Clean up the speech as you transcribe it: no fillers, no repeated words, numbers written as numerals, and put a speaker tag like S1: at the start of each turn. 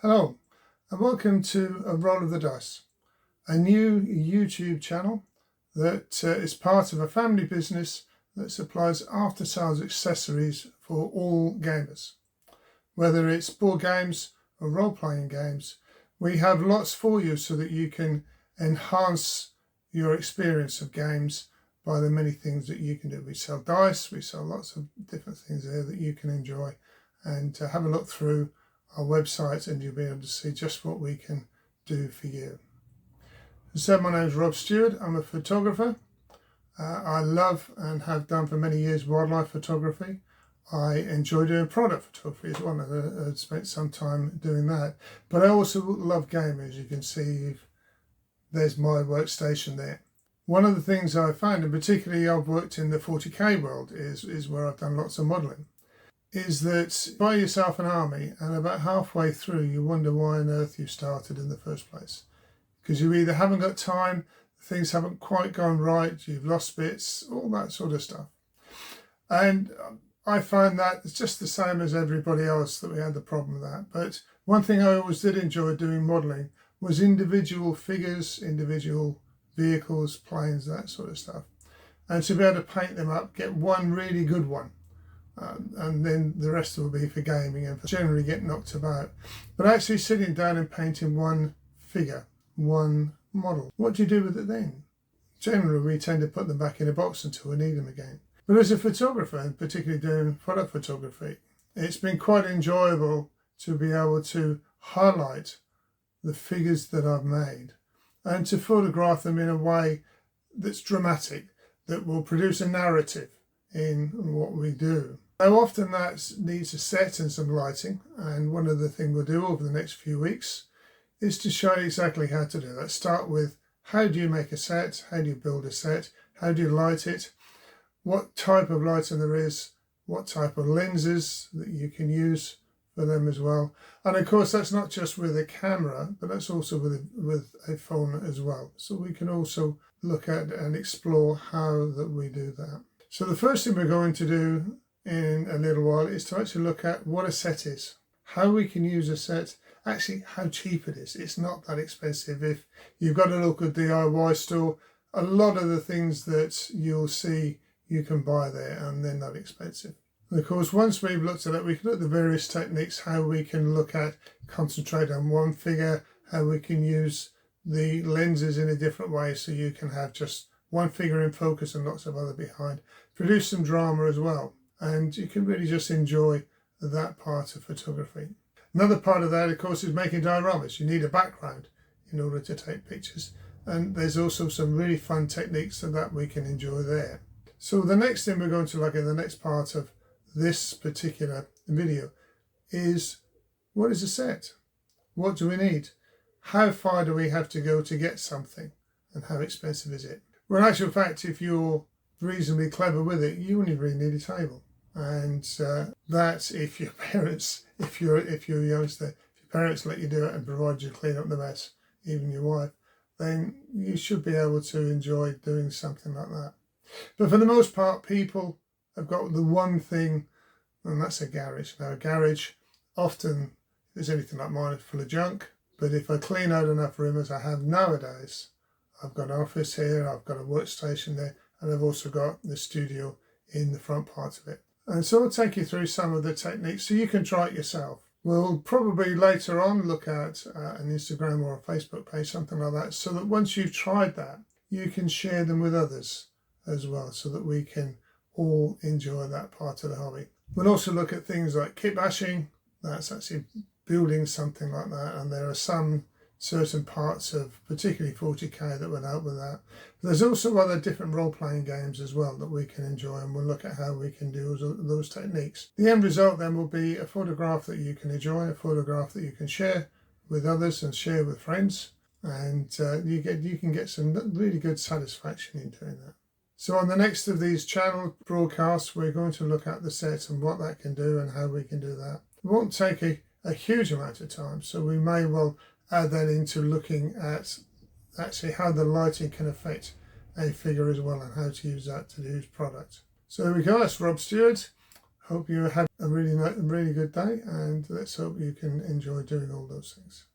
S1: Hello and welcome to A Roll of the Dice, a new YouTube channel that is part of a family business that supplies after-sales accessories for all gamers. Whether it's board games or role-playing games, we have lots for you so that you can enhance your experience of games by the many things that you can do. We sell dice, we sell lots of different things there that you can enjoy, and have a look through our website and you'll be able to see just what we can do for you. So my name is Rob Stewart. I'm a photographer. I love and have done for many years wildlife photography. I enjoy doing product photography as well. I've spent some time doing that. But I also love gaming. As you can see, there's my workstation there. One of the things I found, and particularly I've worked in the 40k world, is where I've done lots of modelling, is that buy yourself an army and about halfway through you wonder why on earth you started in the first place. Because you either haven't got time, things haven't quite gone right, you've lost bits, all that sort of stuff. And I find that it's just the same as everybody else that we had the problem with that. But one thing I always did enjoy doing modelling was individual figures, individual vehicles, planes, that sort of stuff. And to be able to paint them up, get one really good one. And then the rest will be for gaming and for generally get knocked about. But actually sitting down and painting one figure, one model, what do you do with it then? Generally we tend to put them back in a box until we need them again. But as a photographer, and particularly doing product photography, it's been quite enjoyable to be able to highlight the figures that I've made and to photograph them in a way that's dramatic, that will produce a narrative in what we do. Now often that needs a set and some lighting, and one of the things we'll do over the next few weeks is to show you exactly how to do that. Start with how do you make a set, how do you build a set, how do you light it, what type of lighting there is, what type of lenses that you can use for them as well. And of course that's not just with a camera, but that's also with a phone as well. So we can also look at and explore how that we do that. So the first thing we're going to do in a little while is to actually look at what a set is, how we can use a set, actually how cheap it is. It's not that expensive. If you've got a local DIY store, a lot of the things that you'll see you can buy there and they're not expensive. And of course, once we've looked at it, we can look at the various techniques, how we can look at, concentrate on one figure, how we can use the lenses in a different way so you can have just one figure in focus and lots of other behind. Produce some drama as well. And you can really just enjoy that part of photography. Another part of that, of course, is making dioramas. You need a background in order to take pictures. And there's also some really fun techniques that we can enjoy there. So the next thing we're going to look at, the next part of this particular video, is what is a set? What do we need? How far do we have to go to get something? And how expensive is it? Well, in actual fact, if you're reasonably clever with it, you only really need a table. And that if your parents, if you're a youngster, if your parents let you do it and provide you clean up the mess, even your wife, then you should be able to enjoy doing something like that. But for the most part, people have got the one thing, and that's a garage. Now a garage, often, if it's anything like mine, it's full of junk. But if I clean out enough room as I have nowadays, I've got an office here, I've got a workstation there, and I've also got the studio in the front part of it. And so I'll take you through some of the techniques so you can try it yourself. We'll probably later on look at an Instagram or a Facebook page, something like that, so that once you've tried that, you can share them with others as well, so that we can all enjoy that part of the hobby. We'll also look at things like kit bashing. That's actually building something like that, and there are some certain parts of particularly 40k that would help with that. But there's also other different role-playing games as well that we can enjoy, and we'll look at how we can do those techniques. The end result then will be a photograph that you can enjoy, a photograph that you can share with others and share with friends, and you can get some really good satisfaction in doing that. So on the next of these channel broadcasts, we're going to look at the set and what that can do and how we can do that. It won't take a huge amount of time, so we may well add that into looking at actually how the lighting can affect a figure as well and how to use that to use product. So there we go, that's Rob Stewart. Hope you had a really good day, and let's hope you can enjoy doing all those things.